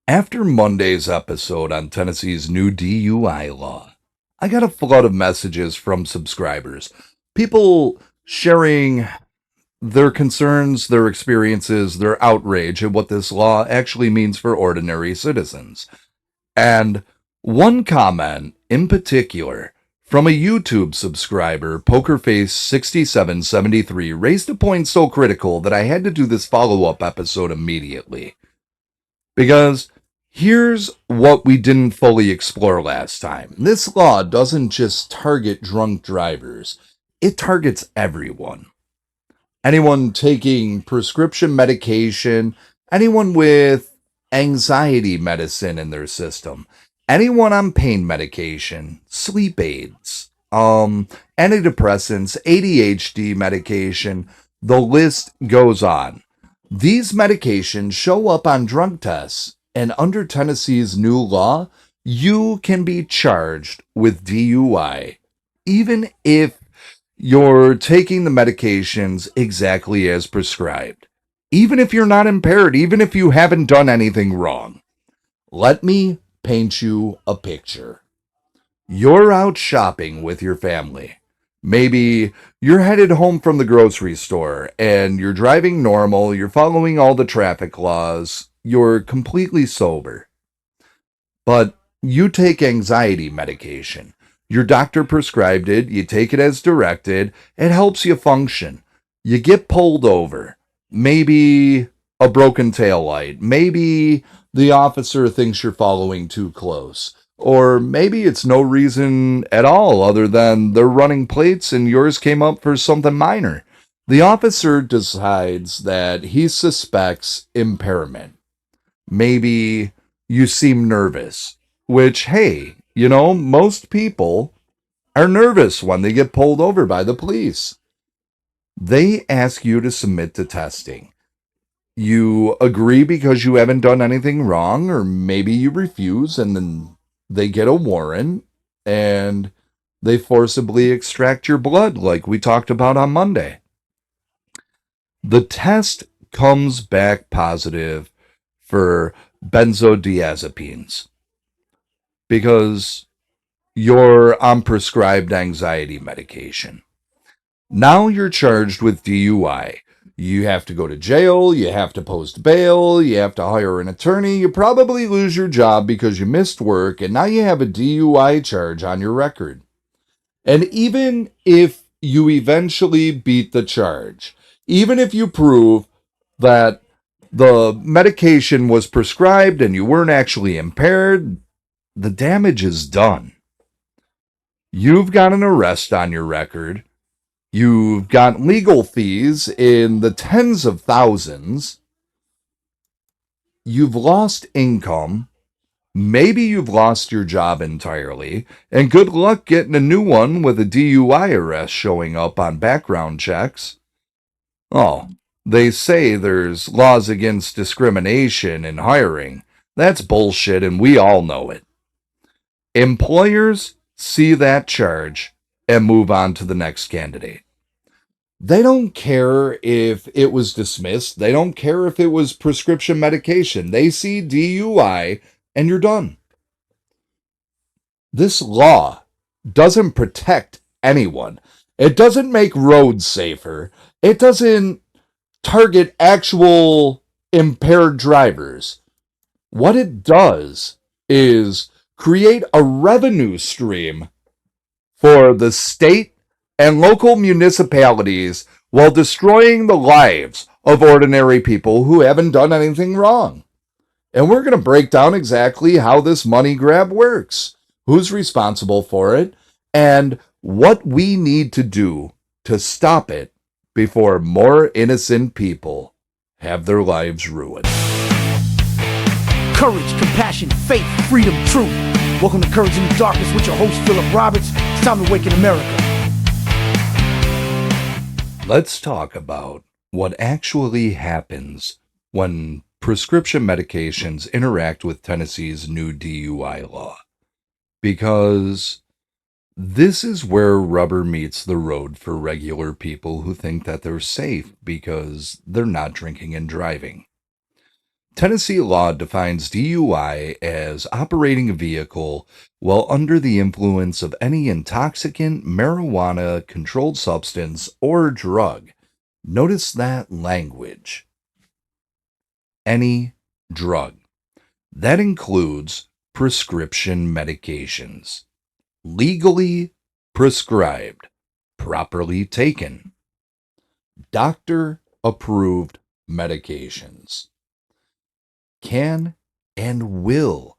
After Monday's episode on Tennessee's new DUI law, I got a flood of messages from subscribers. People sharing their concerns, their experiences, their outrage at what this law actually means for ordinary citizens. And one comment in particular from a YouTube subscriber, Pokerface6773, raised a point so critical that I had to do this follow-up episode immediately. Because here's what we didn't fully explore last time. This law doesn't just target drunk drivers, it targets everyone. Anyone taking prescription medication, anyone with anxiety medicine in their system, anyone on pain medication, sleep aids, antidepressants, ADHD medication, the list goes on. These medications show up on drug tests, and under Tennessee's new law, you can be charged with DUI, even if you're taking the medications exactly as prescribed. Even if you're not impaired, even if you haven't done anything wrong. Let me paint you a picture. You're out shopping with your family. Maybe you're headed home from the grocery store and you're driving normal, you're following all the traffic laws, you're completely sober. But you take anxiety medication. Your doctor prescribed it, you take it as directed, it helps you function. You get pulled over. Maybe a broken taillight. Maybe the officer thinks you're following too close. Or maybe it's no reason at all other than they're running plates and yours came up for something minor. The officer decides that he suspects impairment. Maybe you seem nervous, which, hey, most people are nervous when they get pulled over by the police. They ask you to submit to testing. You agree because you haven't done anything wrong, or maybe you refuse, and then they get a warrant and they forcibly extract your blood like we talked about on Monday. The test comes back positive for benzodiazepines because you're on prescribed anxiety medication. Now you're charged with DUI. You have to go to jail, you have to post bail, you have to hire an attorney, you probably lose your job because you missed work, and now you have a DUI charge on your record. And even if you eventually beat the charge, even if you prove that the medication was prescribed and you weren't actually impaired, the damage is done. You've got an arrest on your record. You've got legal fees in the tens of thousands. You've lost income. Maybe you've lost your job entirely. And good luck getting a new one with a DUI arrest showing up on background checks. Oh, they say there's laws against discrimination in hiring. That's bullshit, and we all know it. Employers see that charge and move on to the next candidate. They don't care if it was dismissed. They don't care if it was prescription medication. They see DUI and you're done. This law doesn't protect anyone. It doesn't make roads safer. It doesn't target actual impaired drivers. What it does is create a revenue stream for the state and local municipalities while destroying the lives of ordinary people who haven't done anything wrong. And we're going to break down exactly how this money grab works, who's responsible for it, and what we need to do to stop it before more innocent people have their lives ruined. Courage, compassion, faith, freedom, truth. Welcome to Courage in the Darkness with your host, Philip Roberts. It's time to awaken America. Let's talk about what actually happens when prescription medications interact with Tennessee's new DUI law. Because this is where rubber meets the road for regular people who think that they're safe because they're not drinking and driving. Tennessee law defines DUI as operating a vehicle while under the influence of any intoxicant, marijuana, controlled substance, or drug. Notice that language. Any drug. That includes prescription medications. Legally prescribed, properly taken. Doctor approved medications can and will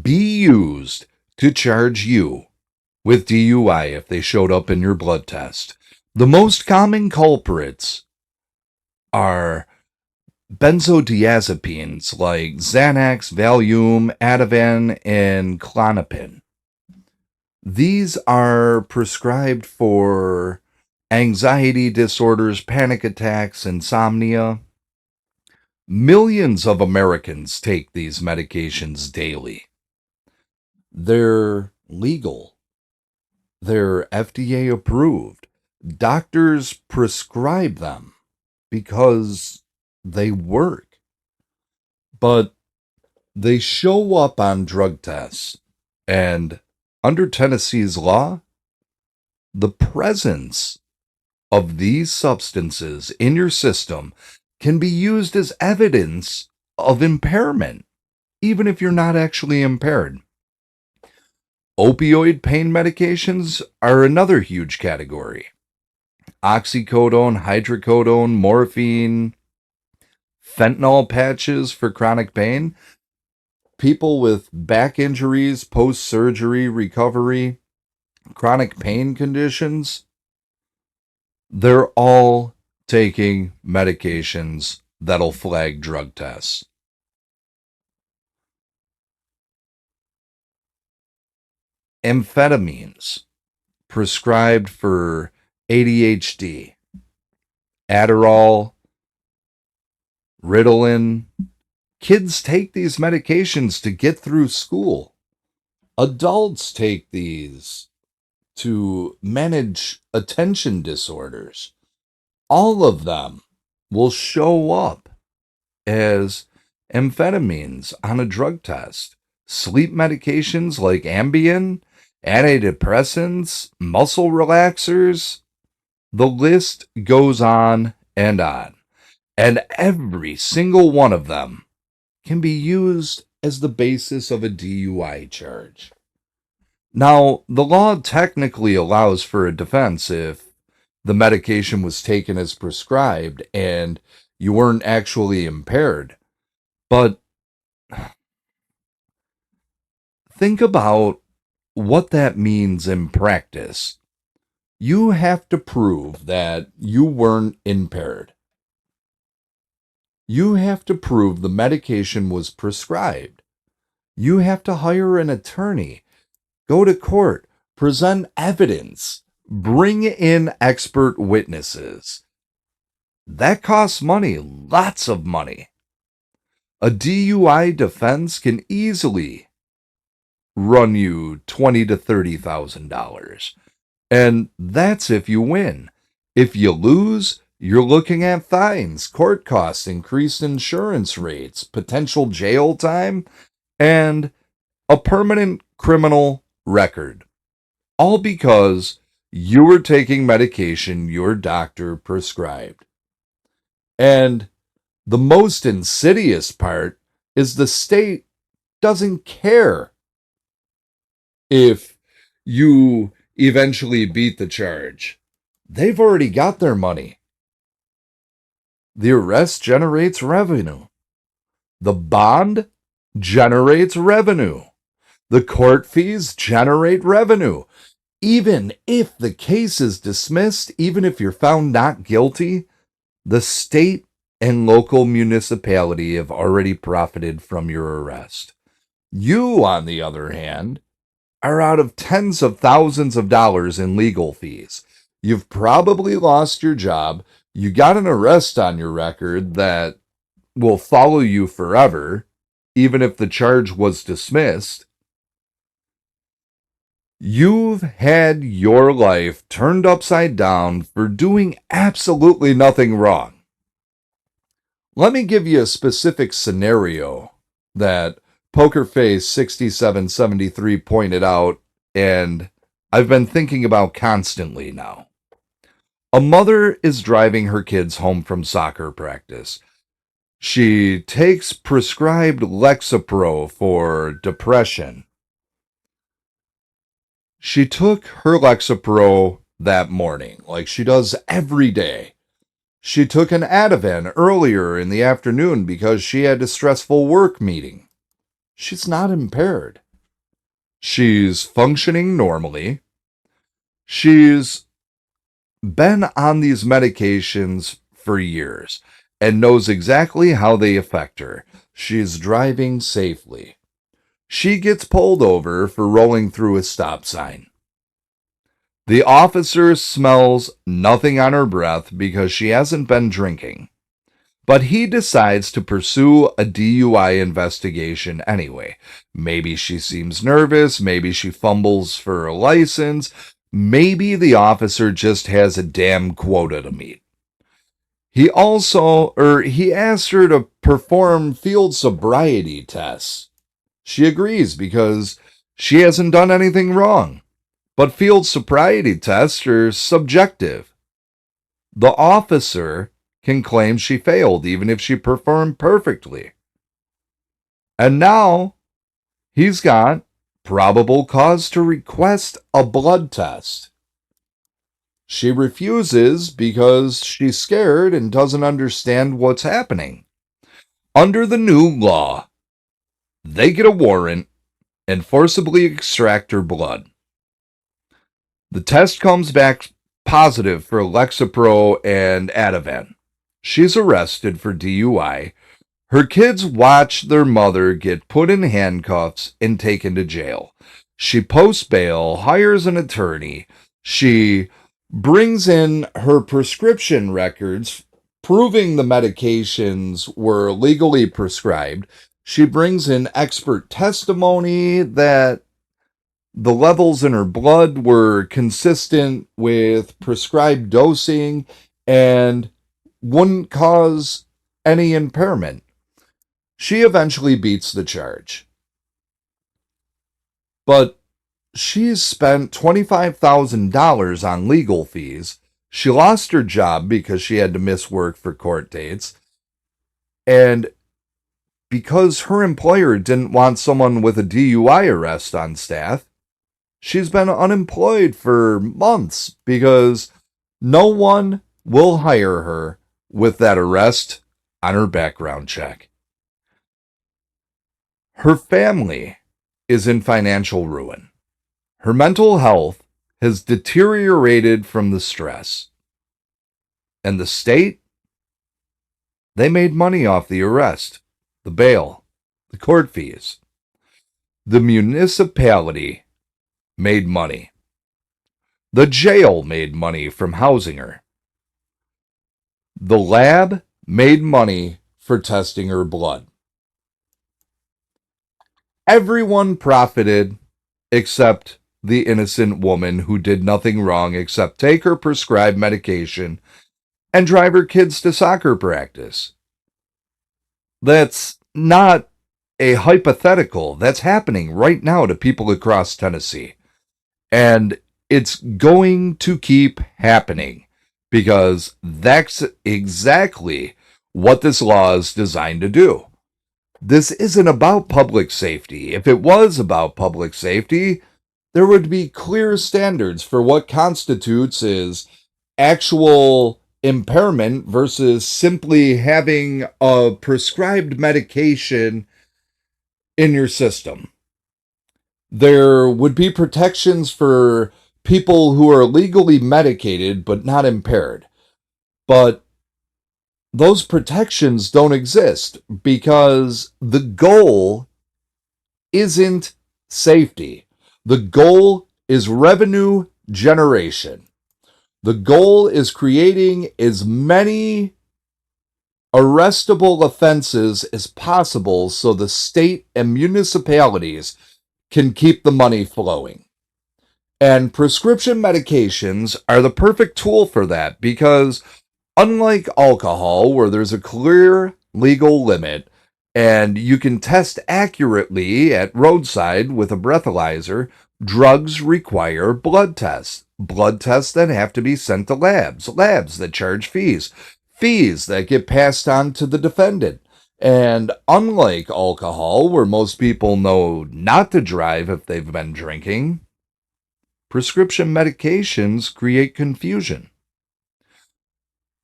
be used to charge you with DUI if they showed up in your blood test. The most common culprits are benzodiazepines like Xanax, Valium, Ativan, and Klonopin. These are prescribed for anxiety disorders, panic attacks, insomnia. Millions of Americans take these medications daily. They're legal. They're FDA approved. Doctors prescribe them because they work. But they show up on drug tests. And under Tennessee's law, the presence of these substances in your system can be used as evidence of impairment, even if you're not actually impaired. Opioid pain medications are another huge category. Oxycodone, hydrocodone, morphine, fentanyl patches for chronic pain. People with back injuries, post-surgery recovery, chronic pain conditions, they're all taking medications that'll flag drug tests. Amphetamines, prescribed for ADHD, Adderall, Ritalin. Kids take these medications to get through school. Adults take these to manage attention disorders. All of them will show up as amphetamines on a drug test. Sleep medications like Ambien, antidepressants, muscle relaxers, the list goes on and on. And every single one of them can be used as the basis of a DUI charge. Now, the law technically allows for a defense if the medication was taken as prescribed and you weren't actually impaired. But think about what that means in practice. You have to prove that you weren't impaired. You have to prove the medication was prescribed. You have to hire an attorney, go to court, present evidence, bring in expert witnesses. That costs money, lots of money. A DUI defense can easily run you $20,000 to $30,000. And that's if you win. If you lose, you're looking at fines, court costs, increased insurance rates, potential jail time, and a permanent criminal record. All because you were taking medication your doctor prescribed. And the most insidious part is the state doesn't care if you eventually beat the charge. They've already got their money. The arrest generates revenue. The bond generates revenue. The court fees generate revenue. Even if the case is dismissed, even if you're found not guilty, the state and local municipality have already profited from your arrest. You, on the other hand, are out of tens of thousands of dollars in legal fees. You've probably lost your job. You got an arrest on your record that will follow you forever, even if the charge was dismissed. You've had your life turned upside down for doing absolutely nothing wrong. Let me give you a specific scenario that Pokerface 6773 pointed out, and I've been thinking about constantly now. A mother is driving her kids home from soccer practice. She takes prescribed Lexapro for depression. She took her Lexapro that morning, like she does every day. She took an Ativan earlier in the afternoon because she had a stressful work meeting. She's not impaired. She's functioning normally. She's been on these medications for years and knows exactly how they affect her. She's driving safely. She gets pulled over for rolling through a stop sign. The officer smells nothing on her breath because she hasn't been drinking. But he decides to pursue a DUI investigation anyway. Maybe she seems nervous, maybe she fumbles for a license, maybe the officer just has a damn quota to meet. He asked her to perform field sobriety tests. She agrees because she hasn't done anything wrong. But field sobriety tests are subjective. The officer can claim she failed even if she performed perfectly. And now he's got probable cause to request a blood test. She refuses because she's scared and doesn't understand what's happening. Under the new law, they get a warrant and forcibly extract her blood. The test comes back positive for Lexapro and Ativan. She's arrested for DUI. Her kids watch their mother get put in handcuffs and taken to jail. She posts bail, hires an attorney. She brings in her prescription records proving the medications were legally prescribed. She brings in expert testimony that the levels in her blood were consistent with prescribed dosing and wouldn't cause any impairment. She eventually beats the charge. But she's spent $25,000 on legal fees. She lost her job because she had to miss work for court dates. And because her employer didn't want someone with a DUI arrest on staff, she's been unemployed for months because no one will hire her with that arrest on her background check. Her family is in financial ruin. Her mental health has deteriorated from the stress. And the state, they made money off the arrest, the bail, the court fees. The municipality made money. The jail made money from housing her. The lab made money for testing her blood. Everyone profited except the innocent woman who did nothing wrong except take her prescribed medication and drive her kids to soccer practice. That's not a hypothetical. That's happening right now to people across Tennessee. And it's going to keep happening because that's exactly what this law is designed to do. This isn't about public safety. If it was about public safety, there would be clear standards for what constitutes as actual impairment versus simply having a prescribed medication in your system. There would be protections for people who are legally medicated but not impaired. But those protections don't exist because the goal isn't safety. The goal is revenue generation. The goal is creating as many arrestable offenses as possible so the state and municipalities can keep the money flowing. And prescription medications are the perfect tool for that because unlike alcohol, where there's a clear legal limit, and you can test accurately at roadside with a breathalyzer. Drugs require blood tests that have to be sent to labs that charge fees that get passed on to the defendant. And unlike alcohol, where most people know not to drive if they've been drinking, prescription medications create confusion.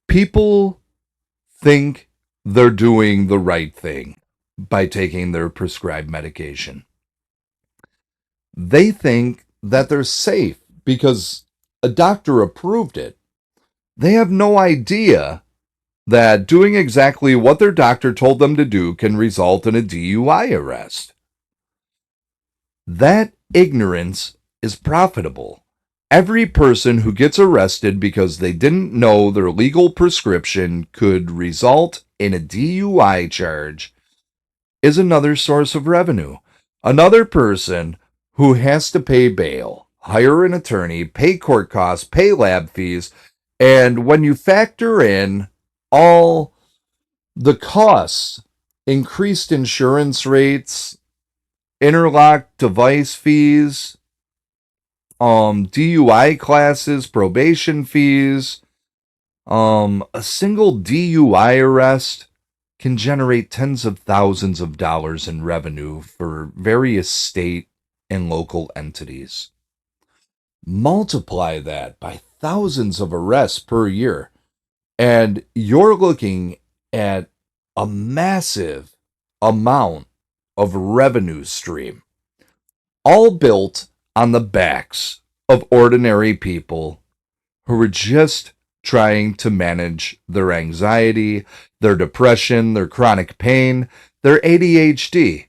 People think they're doing the right thing by taking their prescribed medication. They think that they're safe because a doctor approved it. They have no idea that doing exactly what their doctor told them to do can result in a DUI arrest. That ignorance is profitable. Every person who gets arrested because they didn't know their legal prescription could result in a DUI charge is another source of revenue. Another person who has to pay bail, hire an attorney, pay court costs, pay lab fees, and when you factor in all the costs, increased insurance rates, interlock device fees, DUI classes, probation fees, a single DUI arrest can generate tens of thousands of dollars in revenue for various state and local entities. Multiply that by thousands of arrests per year, and you're looking at a massive amount of revenue stream, all built on the backs of ordinary people who are just trying to manage their anxiety, their depression, their chronic pain, their ADHD.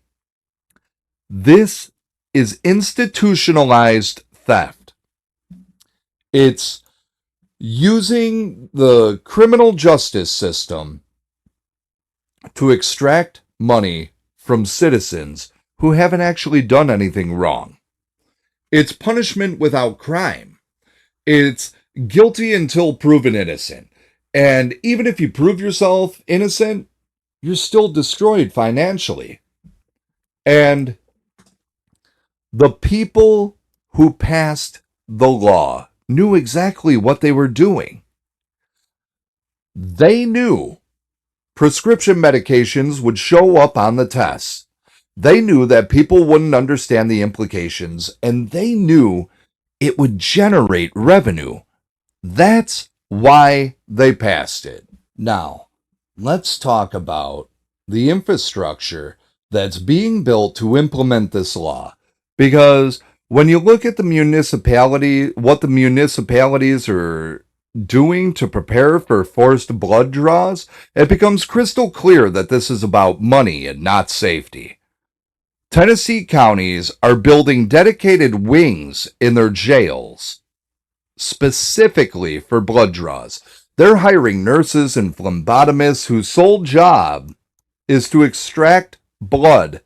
This is institutionalized theft. It's using the criminal justice system to extract money from citizens who haven't actually done anything wrong. It's punishment without crime. It's guilty until proven innocent. And even if you prove yourself innocent, you're still destroyed financially. And the people who passed the law knew exactly what they were doing. They knew prescription medications would show up on the tests. They knew that people wouldn't understand the implications, and they knew it would generate revenue. That's why they passed it. Now, let's talk about the infrastructure that's being built to implement this law. Because when you look at the municipality, what the municipalities are doing to prepare for forced blood draws, it becomes crystal clear that this is about money and not safety. Tennessee counties are building dedicated wings in their jails specifically for blood draws. They're hiring nurses and phlebotomists whose sole job is to extract blood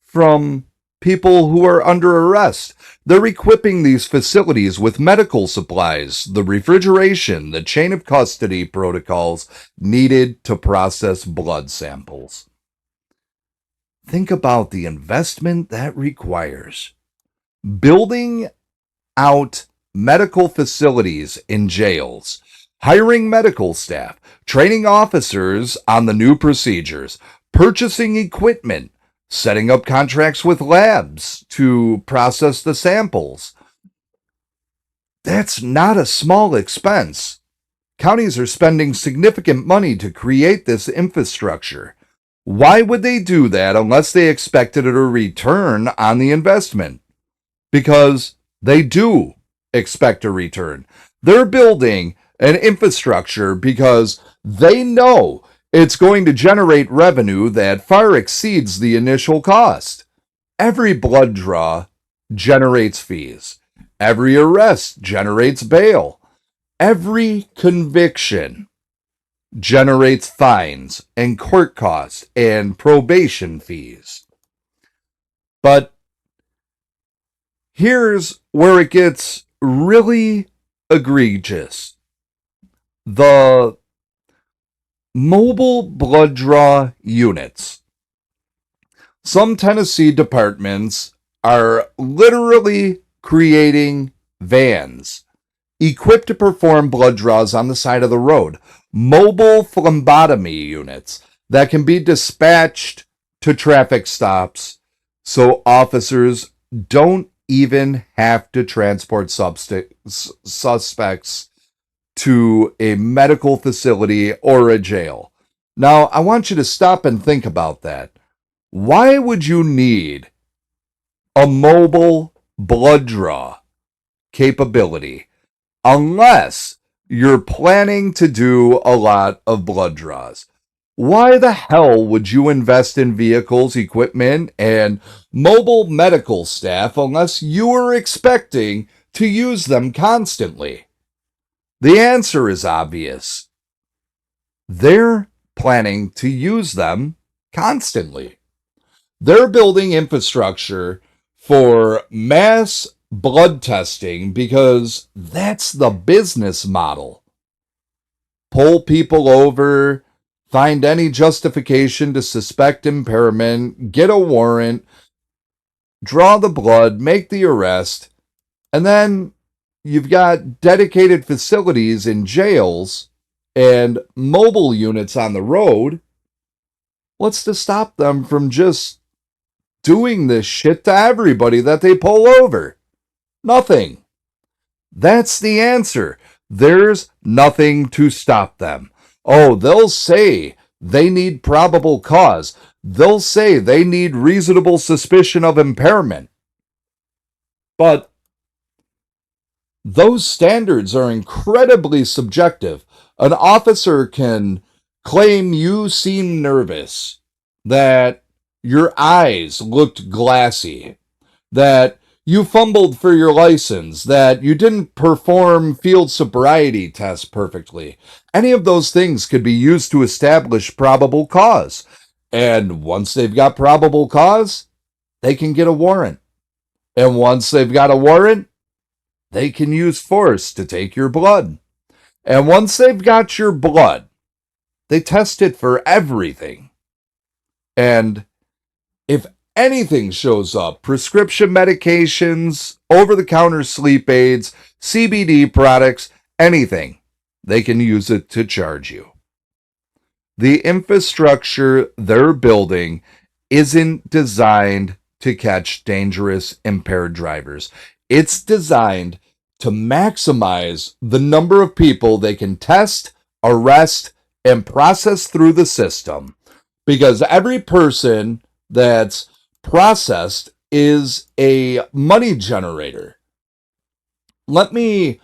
from people who are under arrest. They're equipping these facilities with medical supplies, the refrigeration, the chain of custody protocols needed to process blood samples. Think about the investment that requires. Building out medical facilities in jails, hiring medical staff, training officers on the new procedures, purchasing equipment, setting up contracts with labs to process the samples. That's not a small expense. Counties are spending significant money to create this infrastructure. Why would they do that unless they expected a return on the investment? Because they do expect a return. They're building an infrastructure because they know it's going to generate revenue that far exceeds the initial cost. Every blood draw generates fees. Every arrest generates bail. Every conviction generates fines and court costs and probation fees. But here's where it gets really egregious. The Mobile blood draw units. Some Tennessee departments are literally creating vans equipped to perform blood draws on the side of the road. Mobile phlebotomy units that can be dispatched to traffic stops so officers don't even have to transport suspects to a medical facility or a jail. Now, I want you to stop and think about that. Why would you need a mobile blood draw capability unless you're planning to do a lot of blood draws? Why the hell would you invest in vehicles, equipment, and mobile medical staff unless you were expecting to use them constantly? The answer is obvious. They're planning to use them constantly. They're building infrastructure for mass blood testing because that's the business model. Pull people over, find any justification to suspect impairment, get a warrant, draw the blood, make the arrest, and then you've got dedicated facilities in jails and mobile units on the road. What's to stop them from just doing this shit to everybody that they pull over? Nothing. That's the answer. There's nothing to stop them. Oh, they'll say they need probable cause. They'll say they need reasonable suspicion of impairment. But those standards are incredibly subjective. An officer can claim you seem nervous, that your eyes looked glassy, that you fumbled for your license, that you didn't perform field sobriety tests perfectly. Any of those things could be used to establish probable cause. And once they've got probable cause, they can get a warrant. And once they've got a warrant, they can use force to take your blood. And once they've got your blood, they test it for everything. And if anything shows up, prescription medications, over-the-counter sleep aids, CBD products, anything, they can use it to charge you. The infrastructure they're building isn't designed to catch dangerous, impaired drivers. It's designed to maximize the number of people they can test, arrest, and process through the system. Because every person that's processed is a money generator. Let me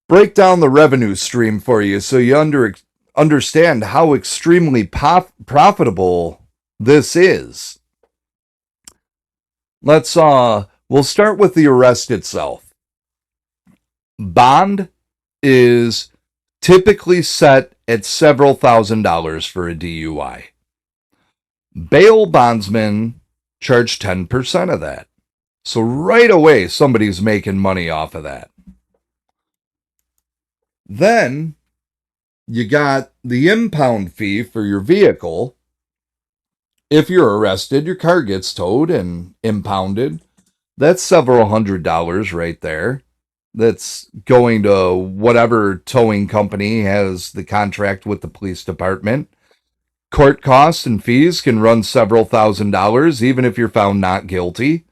break down the revenue stream for you so you understand how extremely profitable this is. We'll start with the arrest itself. Bond is typically set at several $1,000s for a DUI. Bail bondsmen charge 10% of that. So right away, somebody's making money off of that. Then you got the impound fee for your vehicle. If you're arrested, your car gets towed and impounded. That's several $100s right there. That's going to whatever towing company has the contract with the police department. Court costs and fees can run several $1,000s, even if you're found not guilty.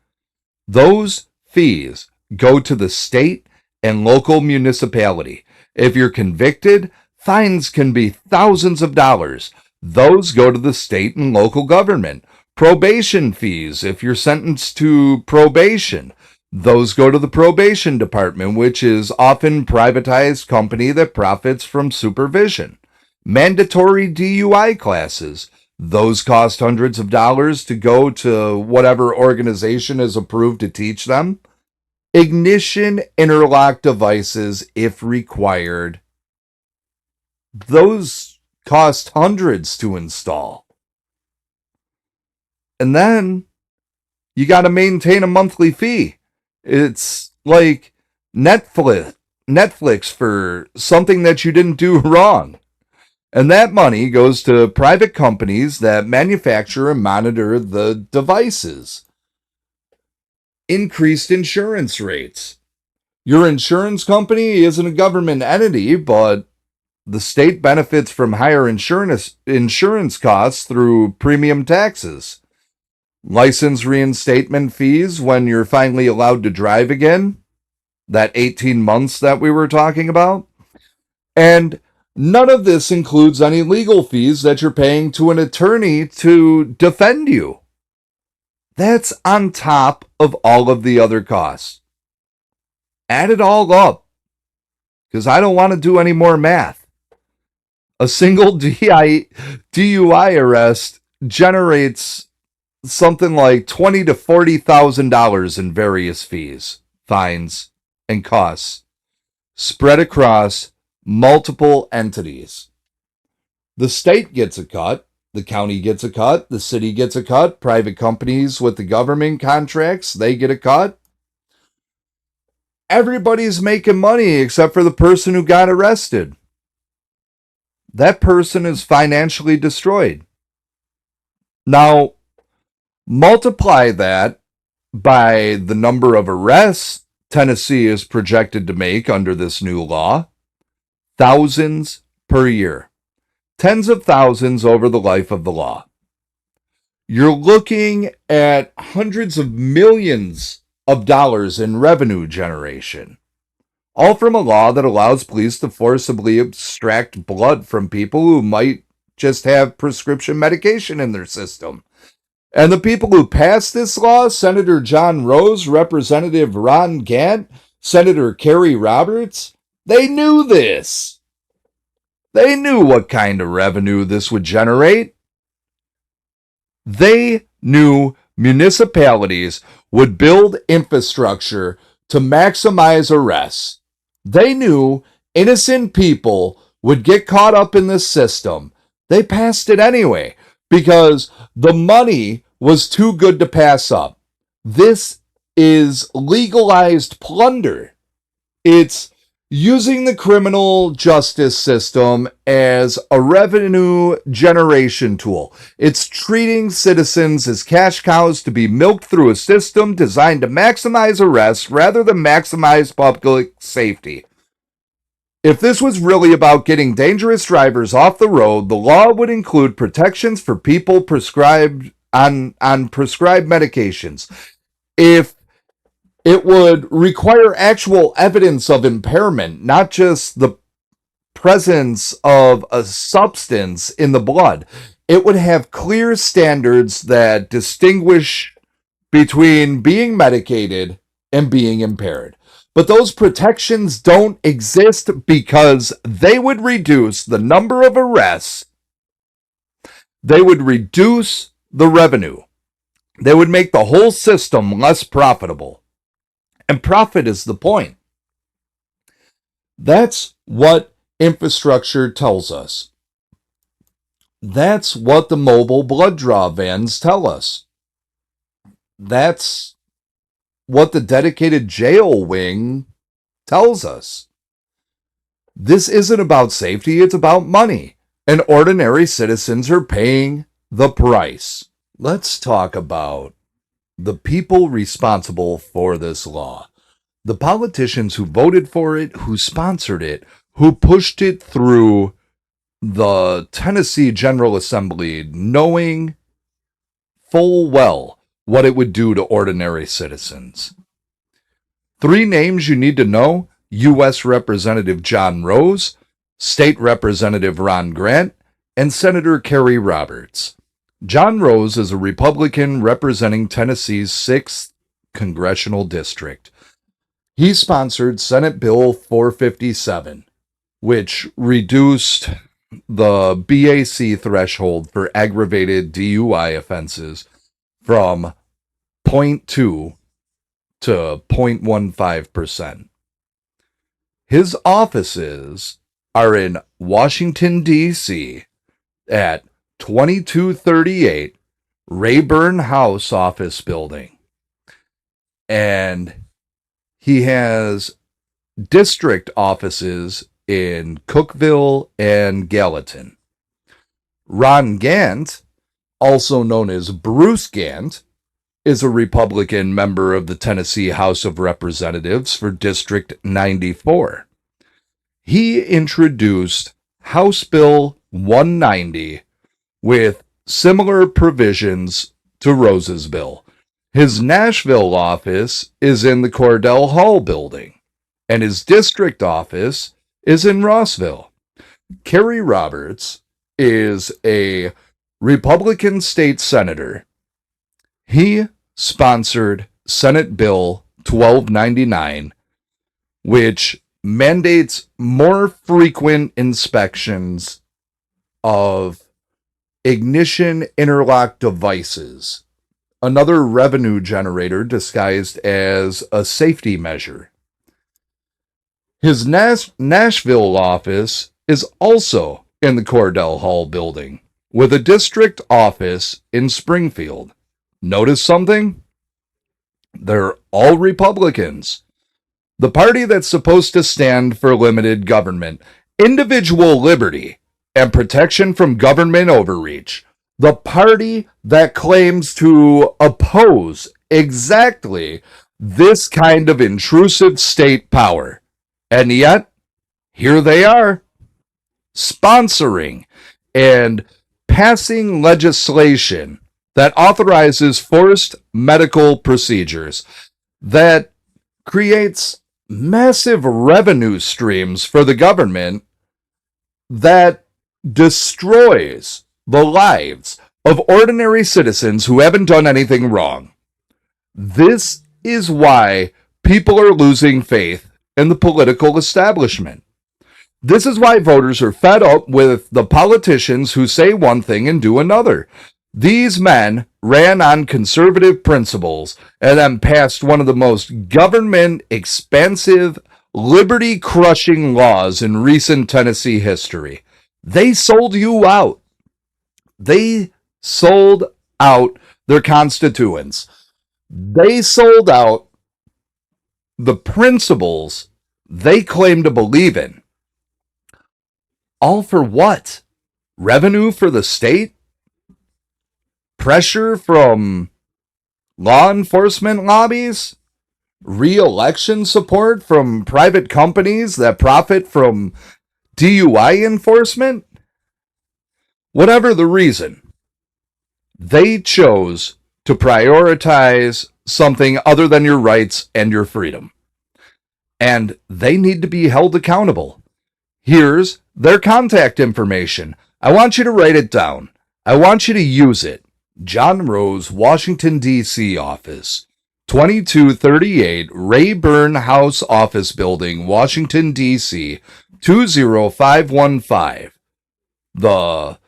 Those fees go to the state and local municipality. If you're convicted, fines can be thousands of dollars. Those go to the state and local government. Probation fees, if you're sentenced to probation, those go to the probation department, which is often privatized company that profits from supervision. Mandatory DUI classes, those cost hundreds of dollars to go to whatever organization is approved to teach them. Ignition interlock devices, if required, those cost hundreds to install. And then you got to maintain a monthly fee. It's like Netflix for something that you didn't do wrong. And that money goes to private companies that manufacture and monitor the devices. Increased insurance rates. Your insurance company isn't a government entity, but the state benefits from higher insurance costs through premium taxes. License reinstatement fees when you're finally allowed to drive again. That 18 months that we were talking about. And none of this includes any legal fees that you're paying to an attorney to defend you. That's on top of all of the other costs. Add it all up, because I don't want to do any more math. A single DUI arrest generates something like $20,000 to $40,000 in various fees, fines, and costs spread across multiple entities. The state gets a cut, the county gets a cut, the city gets a cut, private companies with the government contracts, they get a cut. Everybody's making money except for the person who got arrested. That person is financially destroyed. Now, multiply that by the number of arrests Tennessee is projected to make under this new law. Thousands per year. Tens of thousands over the life of the law. You're looking at hundreds of millions of dollars in revenue generation. All from a law that allows police to forcibly extract blood from people who might just have prescription medication in their system. And the people who passed this law, Senator John Rose, Representative Ron Gant, Senator Kerry Roberts, they knew this. They knew what kind of revenue this would generate. They knew municipalities would build infrastructure to maximize arrests. They knew innocent people would get caught up in this system. They passed it anyway because the money was too good to pass up. This is legalized plunder. It's using the criminal justice system as a revenue generation tool. It's treating citizens as cash cows to be milked through a system designed to maximize arrests rather than maximize public safety. If this was really about getting dangerous drivers off the road, the law would include protections for people prescribed on prescribed medications. If it would require actual evidence of impairment, not just the presence of a substance in the blood. It would have clear standards that distinguish between being medicated and being impaired. But those protections don't exist because they would reduce the number of arrests. They would reduce the revenue. They would make the whole system less profitable. And profit is the point. That's what infrastructure tells us. That's what the mobile blood draw vans tell us. That's what the dedicated jail wing tells us. This isn't about safety, it's about money. And ordinary citizens are paying the price. Let's talk about the people responsible for this law. The politicians who voted for it, who sponsored it, who pushed it through the Tennessee General Assembly, knowing full well what it would do to ordinary citizens. 3 names you need to know: U.S. Representative John Rose, State Representative Ron Grant, and Senator Kerry Roberts. John Rose is a Republican representing Tennessee's 6th congressional district. He sponsored Senate Bill 457, which reduced the BAC threshold for aggravated DUI offenses from 0.2 to 0.15%. His offices are in Washington, D.C. at 2238 Rayburn House Office Building. And he has district offices in Cookeville and Gallatin. Ron Gant, also known as Bruce Gant, is a Republican member of the Tennessee House of Representatives for District 94. He introduced House Bill 190 with similar provisions to Rose's bill. His Nashville office is in the Cordell Hall building, and his district office is in Rossville. Kerry Roberts is a Republican state senator. He sponsored Senate Bill 1299, which mandates more frequent inspections of ignition interlock devices, another revenue generator disguised as a safety measure. His Nashville office is also in the Cordell Hall building, with a district office in Springfield. Notice something? They're all Republicans. The party that's supposed to stand for limited government, individual liberty, and protection from government overreach. The party that claims to oppose exactly this kind of intrusive state power. And yet, here they are, sponsoring and passing legislation that authorizes forced medical procedures, that creates massive revenue streams for the government, that destroys the lives of ordinary citizens who haven't done anything wrong. This is why people are losing faith in the political establishment. This is why voters are fed up with the politicians who say one thing and do another. These men ran on conservative principles and then passed one of the most government-expansive, liberty-crushing laws in recent Tennessee history. They sold you out. They sold out their constituents. They sold out the principles they claim to believe in. All for what? Revenue for the state? Pressure from law enforcement lobbies? Re-election support from private companies that profit from DUI enforcement? Whatever the reason, they chose to prioritize something other than your rights and your freedom. And they need to be held accountable. Here's their contact information. I want you to write it down. I want you to use it. John Rose, Washington, D.C. office, 2238 Rayburn House Office Building, Washington, D.C., 20515. The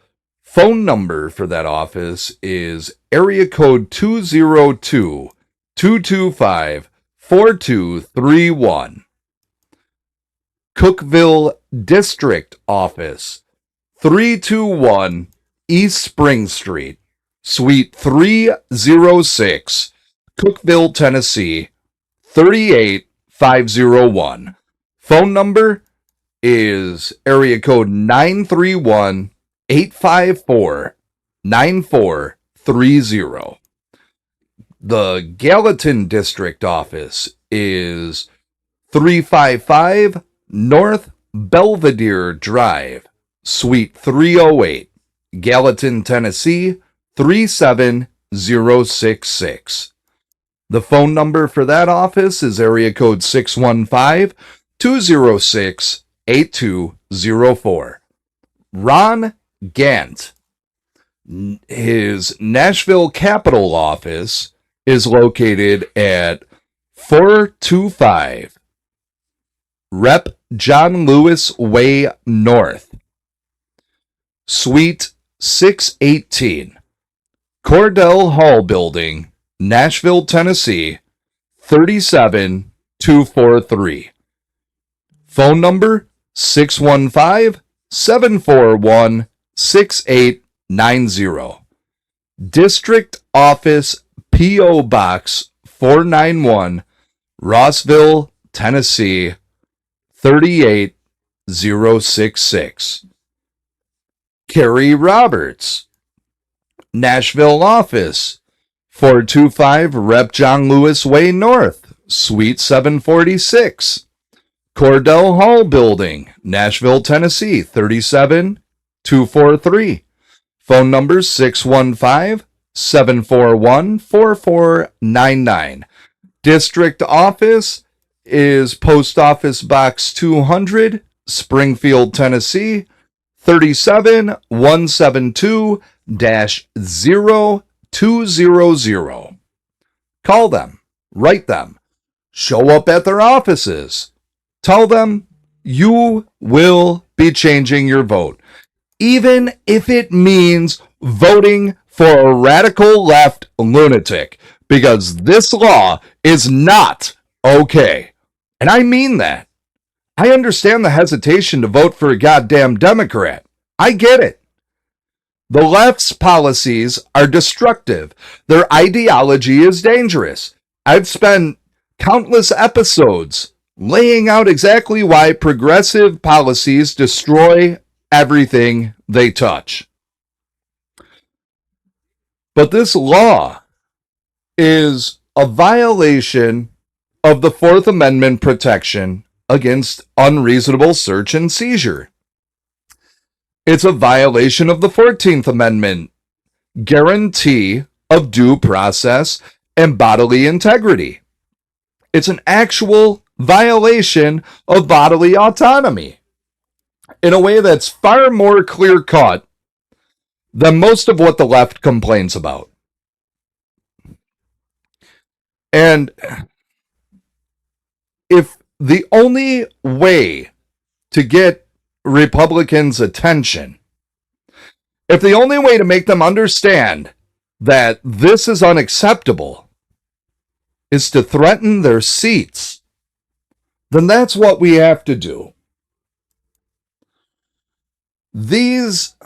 phone number for that office is area code 202-225-4231. Cookeville District Office, 321 East Spring Street, Suite 306, Cookeville, Tennessee, 38501. Phone number is area code 931-854-9430. The Gallatin District Office is 355 North Belvedere Drive, Suite 308, Gallatin, Tennessee, 37066. The phone number for that office is area code 615-206-8204. Ron Gant. His Nashville Capitol office is located at 425 Rep. John Lewis Way North, Suite 618, Cordell Hall Building, Nashville, Tennessee, 37243. Phone number 615-741-6890. District Office P.O. Box 491, Rossville, Tennessee, 38066. Carrie Roberts, Nashville office, 425 Rep. John Lewis Way North, Suite 746. Cordell Hall Building, Nashville, Tennessee, 37243. Phone number 615-741-4499. District office is Post Office Box 200, Springfield, Tennessee, 37172-0200. Call them, write them, show up at their offices. Tell them you will be changing your vote, even if it means voting for a radical left lunatic, because this law is not okay. And I mean that. I understand the hesitation to vote for a goddamn Democrat. I get it. The left's policies are destructive. Their ideology is dangerous. I've spent countless episodes laying out exactly why progressive policies destroy everything they touch. But this law is a violation of the Fourth Amendment protection against unreasonable search and seizure. It's a violation of the 14th Amendment guarantee of due process and bodily integrity. It's an actual violation of bodily autonomy in a way that's far more clear-cut than most of what the left complains about. And if the only way to get Republicans' attention, if the only way to make them understand that this is unacceptable is to threaten their seats, then that's what we have to do. These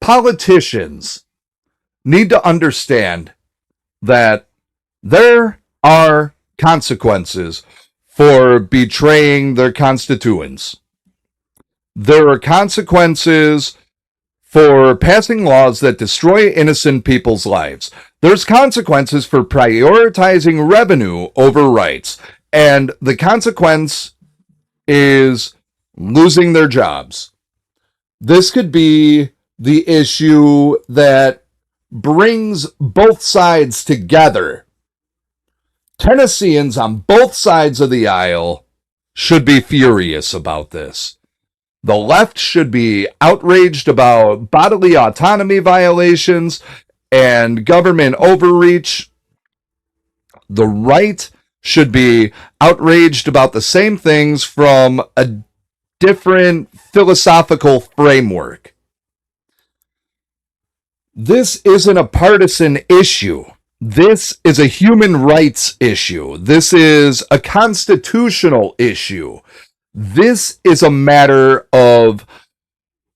politicians need to understand that there are consequences for betraying their constituents. There are consequences for passing laws that destroy innocent people's lives. There's consequences for prioritizing revenue over rights. And the consequence is losing their jobs. This could be the issue that brings both sides together. Tennesseans on both sides of the aisle should be furious about this. The left should be outraged about bodily autonomy violations and government overreach. The right should be outraged about the same things from a different philosophical framework. This isn't a partisan issue. This is a human rights issue. This is a constitutional issue. This is a matter of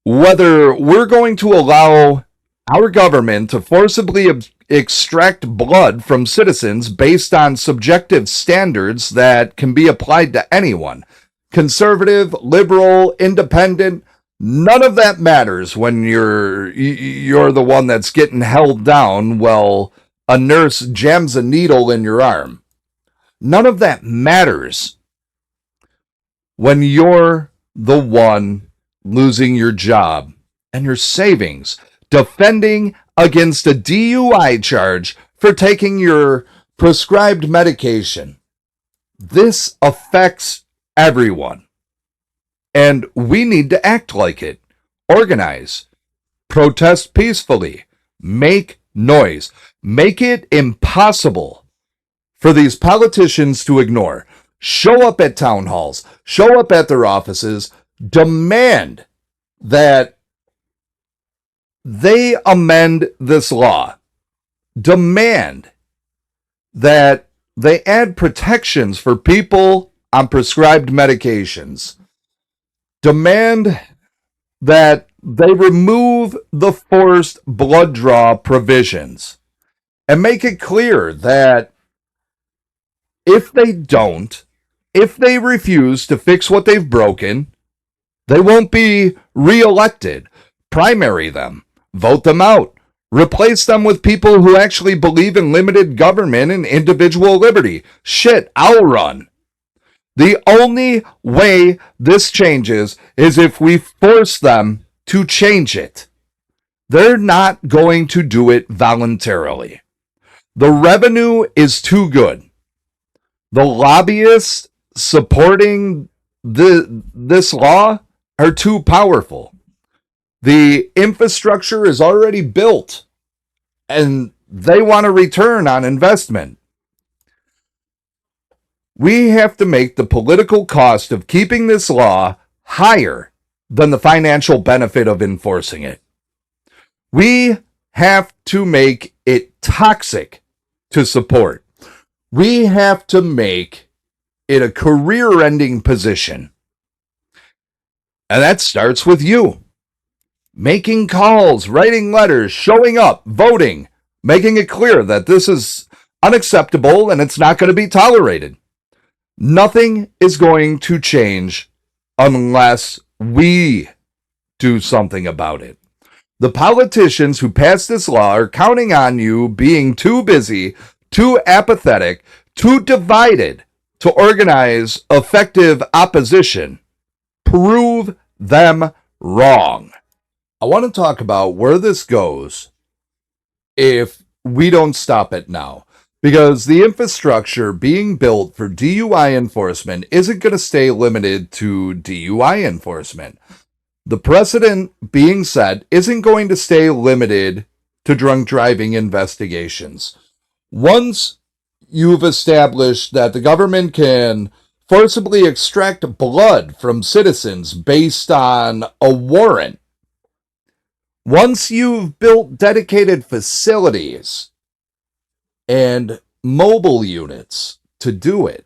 whether we're going to allow our government to forcibly extract blood from citizens based on subjective standards that can be applied to anyone. Conservative, liberal, independent, none of that matters when you're the one that's getting held down while a nurse jams a needle in your arm. None of that matters when you're the one losing your job and your savings, defending against a DUI charge for taking your prescribed medication. This affects everyone. And we need to act like it. Organize. Protest peacefully. Make noise. Make it impossible for these politicians to ignore. Show up at town halls. Show up at their offices. Demand that they amend this law. Demand that they add protections for people on prescribed medications. Demand that they remove the forced blood draw provisions and make it clear that if they don't, if they refuse to fix what they've broken, they won't be reelected. primary them, vote them out, replace them with people who actually believe in limited government and individual liberty. Shit, I'll run. The only way this changes is if we force them to change it. They're not going to do it voluntarily. The revenue is too good. The lobbyists supporting this law are too powerful. The infrastructure is already built, and they want a return on investment. We have to make the political cost of keeping this law higher than the financial benefit of enforcing it. We have to make it toxic to support. We have to make it a career-ending position. And that starts with you. Making calls, writing letters, showing up, voting, making it clear that this is unacceptable and it's not going to be tolerated. Nothing is going to change unless we do something about it. The politicians who passed this law are counting on you being too busy, too apathetic, too divided to organize effective opposition. Prove them wrong. I want to talk about where this goes if we don't stop it now. Because the infrastructure being built for DUI enforcement isn't going to stay limited to DUI enforcement. The precedent being set isn't going to stay limited to drunk driving investigations. Once you've established that the government can forcibly extract blood from citizens based on a warrant, once you've built dedicated facilities and mobile units to do it,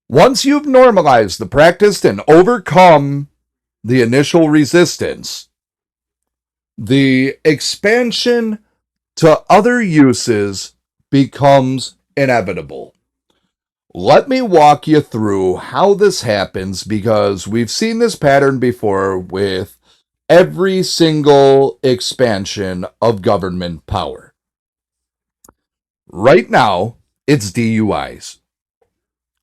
once you've normalized the practice and overcome the initial resistance, the expansion to other uses becomes inevitable. Let me walk you through how this happens, because we've seen this pattern before with every single expansion of government power. Right now, it's DUIs.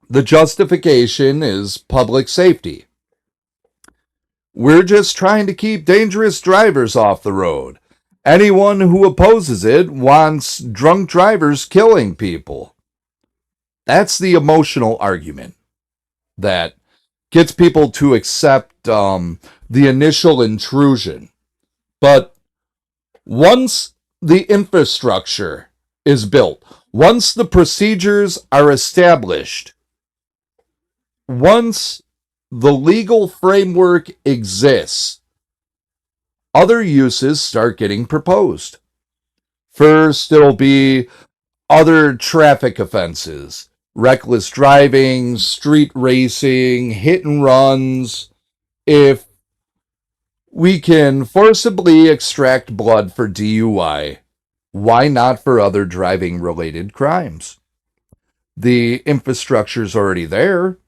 The justification is public safety. We're just trying to keep dangerous drivers off the road. Anyone who opposes it wants drunk drivers killing people. That's the emotional argument that gets people to accept the initial intrusion. But once the infrastructure is built, once the procedures are established, once the legal framework exists, other uses start getting proposed. First, it'll be other traffic offenses, reckless driving, street racing, hit and runs. If we can forcibly extract blood for DUI, why not for other driving-related crimes? The infrastructure's already there.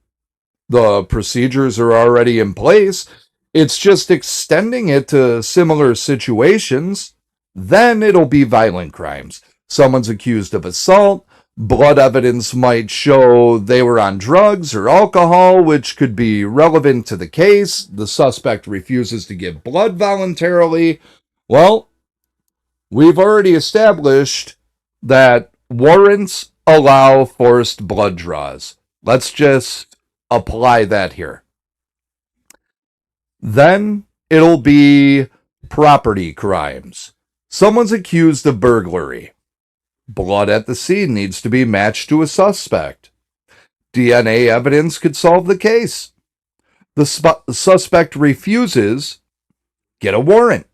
The procedures are already in place. It's just extending it to similar situations. Then it'll be violent crimes. Someone's accused of assault. Blood evidence might show they were on drugs or alcohol, which could be relevant to the case. The suspect refuses to give blood voluntarily. Well, we've already established that warrants allow forced blood draws. Let's just apply that here. Then it'll be property crimes. Someone's accused of burglary. Blood at the scene needs to be matched to a suspect. DNA evidence could solve the case. The suspect refuses, get a warrant.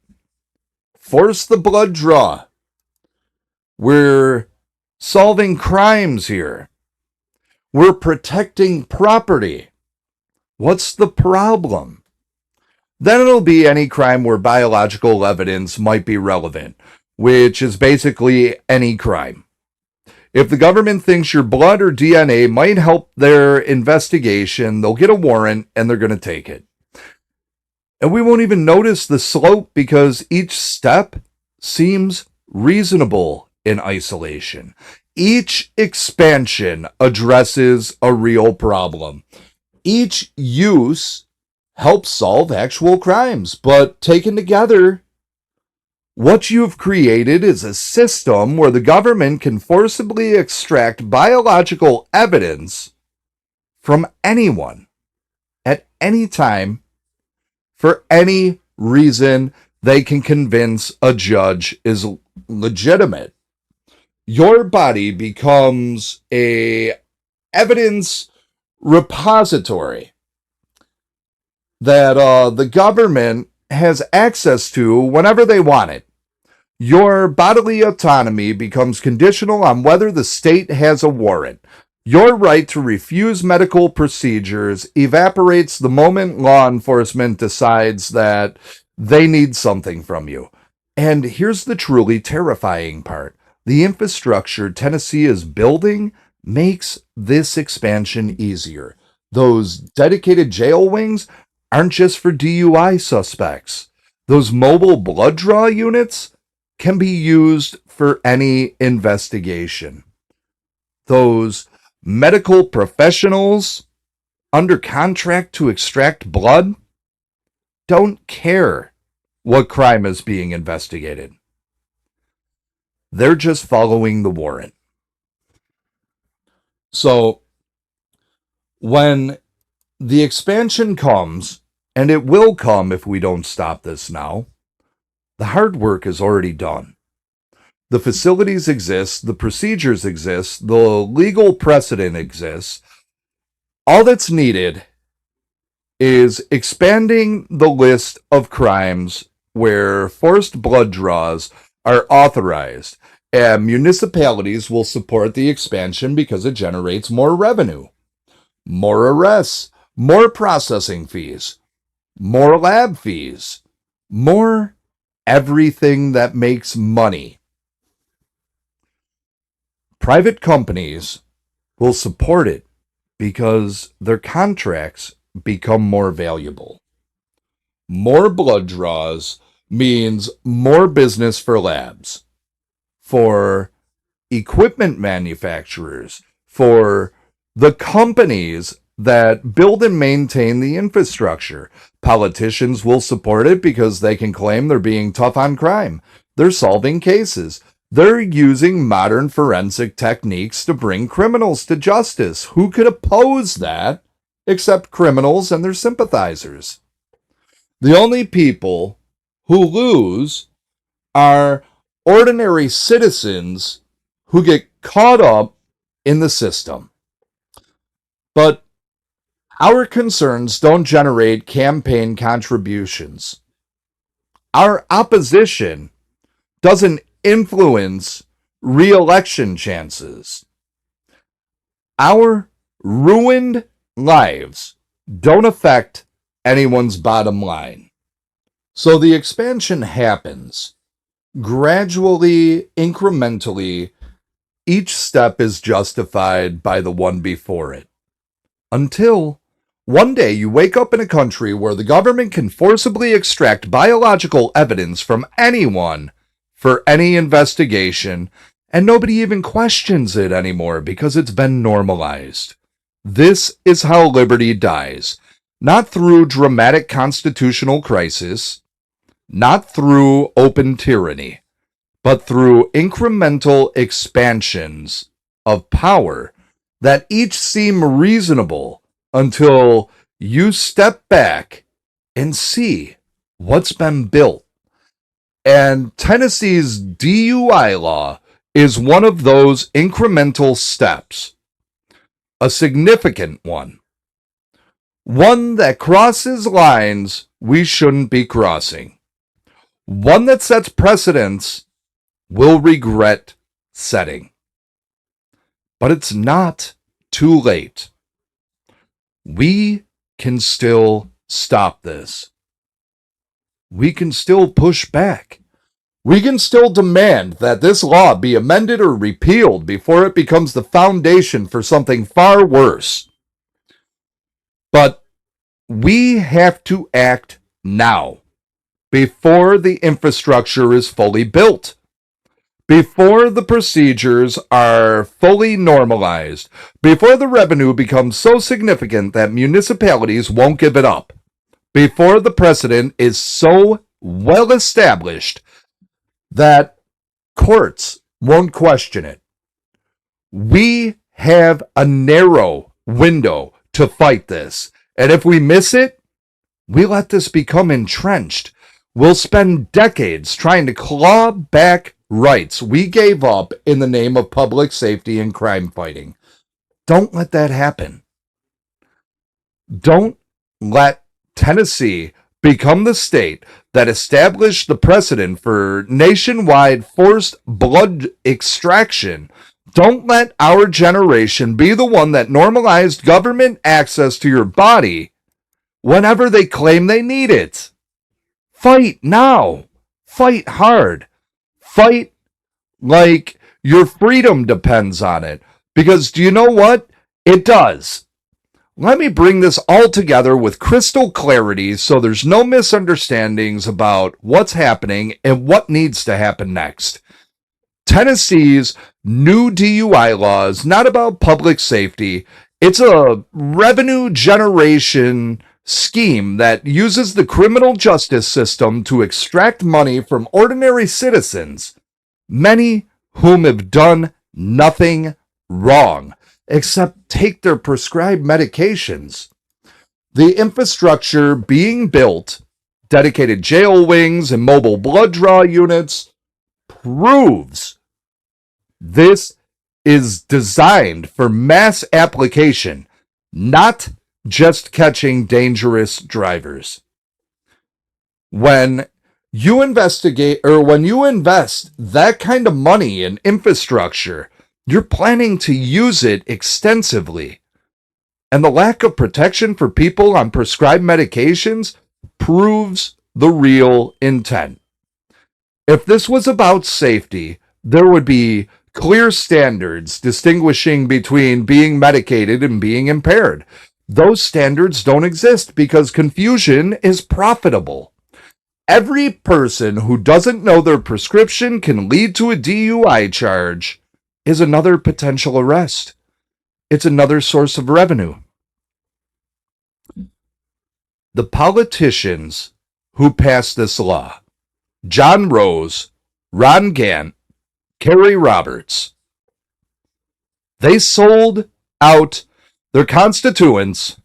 Force the blood draw. We're solving crimes here. We're protecting property. What's the problem? Then it'll be any crime where biological evidence might be relevant, which is basically any crime. If the government thinks your blood or DNA might help their investigation, they'll get a warrant and they're going to take it. And we won't even notice the slope because each step seems reasonable in isolation. Each expansion addresses a real problem. Each use helps solve actual crimes, but taken together, what you've created is a system where the government can forcibly extract biological evidence from anyone at any time for any reason they can convince a judge is legitimate. Your body becomes a evidence repository that the government has access to whenever they want it. Your bodily autonomy becomes conditional on whether the state has a warrant. Your right to refuse medical procedures evaporates the moment law enforcement decides that they need something from you. And here's the truly terrifying part. The infrastructure Tennessee is building makes this expansion easier. Those dedicated jail wings aren't just for DUI suspects. Those mobile blood draw units can be used for any investigation. Those medical professionals under contract to extract blood don't care what crime is being investigated. They're just following the warrant. So when the expansion comes, and it will come if we don't stop this now, the hard work is already done. The facilities exist, the procedures exist, the legal precedent exists. All that's needed is expanding the list of crimes where forced blood draws are authorized, and municipalities will support the expansion because it generates more revenue, more arrests, more processing fees, more lab fees, more everything that makes money. Private companies will support it because their contracts become more valuable. More blood draws means more business for labs, for equipment manufacturers, for the companies that build and maintain the infrastructure. Politicians will support it because they can claim they're being tough on crime. They're solving cases. They're using modern forensic techniques to bring criminals to justice. Who could oppose that except criminals and their sympathizers? The only people who lose are ordinary citizens who get caught up in the system. But our concerns don't generate campaign contributions. Our opposition doesn't influence re-election chances. Our ruined lives don't affect anyone's bottom line. So the expansion happens gradually, incrementally. Each step is justified by the one before it. Until one day you wake up in a country where the government can forcibly extract biological evidence from anyone for any investigation, and nobody even questions it anymore because it's been normalized. This is how liberty dies. Not through dramatic constitutional crisis, not through open tyranny, but through incremental expansions of power that each seem reasonable until you step back and see what's been built. And Tennessee's DUI law is one of those incremental steps, a significant one. One that crosses lines we shouldn't be crossing. One that sets precedents we'll regret setting. But it's not too late. We can still stop this. We can still push back. We can still demand that this law be amended or repealed before it becomes the foundation for something far worse. But we have to act now, before the infrastructure is fully built, before the procedures are fully normalized, before the revenue becomes so significant that municipalities won't give it up, before the precedent is so well established that courts won't question it. We have a narrow window to fight this. And if we miss it, we let this become entrenched. We'll spend decades trying to claw back rights we gave up in the name of public safety and crime fighting. Don't let that happen. Don't let Tennessee become the state that established the precedent for nationwide forced blood extraction. Don't let our generation be the one that normalized government access to your body whenever they claim they need it. Fight now. Fight hard. Fight like your freedom depends on it. Because do you know what? It does. Let me bring this all together with crystal clarity so there's no misunderstandings about what's happening and what needs to happen next. Tennessee's new DUI law is not about public safety. It's a revenue generation scheme that uses the criminal justice system to extract money from ordinary citizens, many whom have done nothing wrong except take their prescribed medications. The infrastructure being built, dedicated jail wings and mobile blood draw units, proves this is designed for mass application, not just catching dangerous drivers. When you invest that kind of money in infrastructure, you're planning to use it extensively. And the lack of protection for people on prescribed medications proves the real intent. If this was about safety, there would be clear standards distinguishing between being medicated and being impaired. Those standards don't exist because confusion is profitable. Every person who doesn't know their prescription can lead to a DUI charge is another potential arrest. It's another source of revenue. The politicians who passed this law, John Rose, Ron Gant, Kerry Roberts, they sold out their constituents.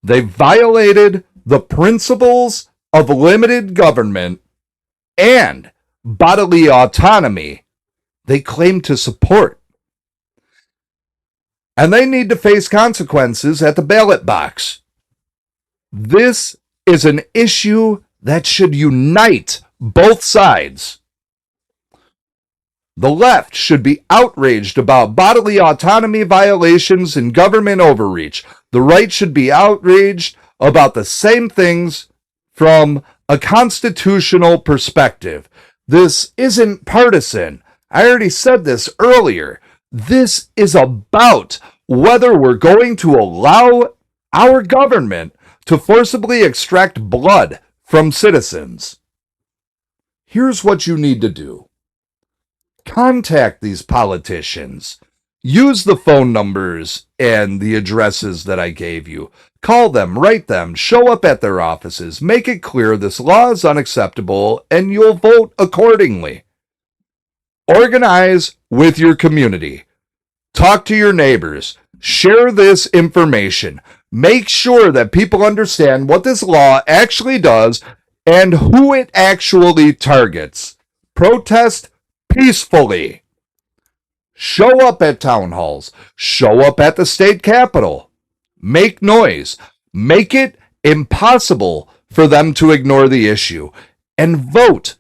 They violated the principles of limited government and bodily autonomy they claim to support. And they need to face consequences at the ballot box. This is an issue that should unite both sides. The left should be outraged about bodily autonomy violations and government overreach. The right should be outraged about the same things from a constitutional perspective. This isn't partisan. I already said this earlier. This is about whether we're going to allow our government to forcibly extract blood from citizens. Here's what you need to do. Contact these politicians. Use the phone numbers and the addresses that I gave you. Call them, write them, show up at their offices. Make it clear this law is unacceptable and you'll vote accordingly. Organize with your community. Talk to your neighbors. Share this information. Make sure that people understand what this law actually does and who it actually targets. Protest peacefully. Show up at town halls. Show up at the state capitol. Make noise. Make it impossible for them to ignore the issue. And vote.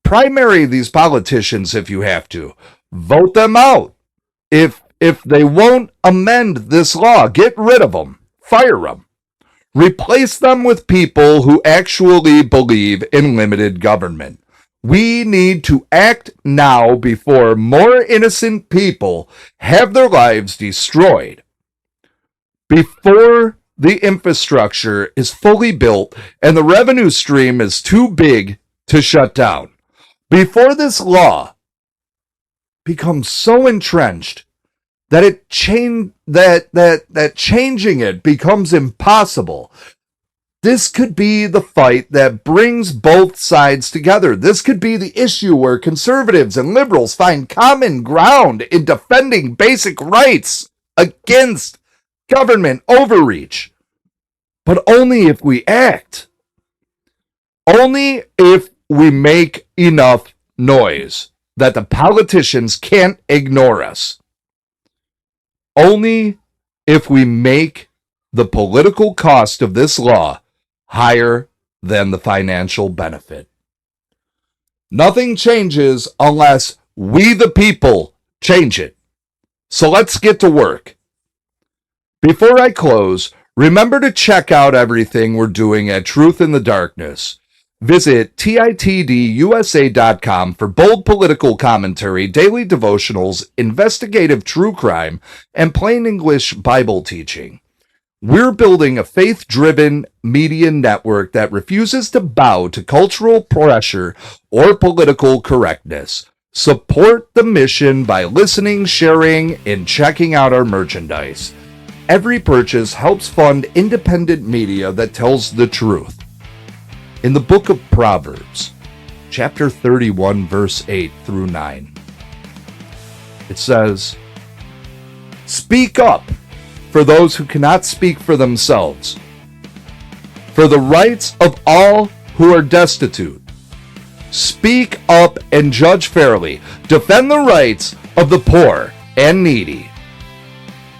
Primary these politicians if you have to. Vote them out. If they won't amend this law, get rid of them. Fire them. Replace them with people who actually believe in limited government. We need to act now before more innocent people have their lives destroyed. Before the infrastructure is fully built and the revenue stream is too big to shut down. Before this law becomes so entrenched that changing it becomes impossible. This could be the fight that brings both sides together. This could be the issue where conservatives and liberals find common ground in defending basic rights against government overreach. But only if we act. Only if we make enough noise that the politicians can't ignore us. Only if we make the political cost of this law higher than the financial benefit. Nothing changes unless we the people change it. So let's get to work. Before I close, remember to check out everything we're doing at Truth in the Darkness. Visit titdusa.com for bold political commentary, daily devotionals, investigative true crime, and plain English Bible teaching. We're building a faith-driven media network that refuses to bow to cultural pressure or political correctness. Support the mission by listening, sharing, and checking out our merchandise. Every purchase helps fund independent media that tells the truth. In the book of Proverbs, chapter 31, verse 8 through 9, it says, "Speak up for those who cannot speak for themselves, for the rights of all who are destitute. Speak up and judge fairly. Defend the rights of the poor and needy."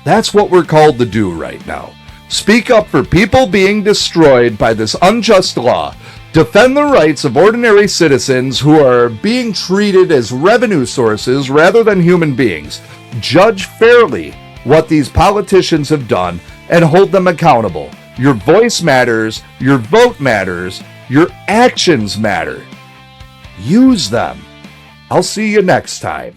That's what we're called to do right now. Speak up for people being destroyed by this unjust law. Defend the rights of ordinary citizens who are being treated as revenue sources rather than human beings. Judge fairly what these politicians have done and hold them accountable. Your voice matters, your vote matters, your actions matter. Use them. I'll see you next time.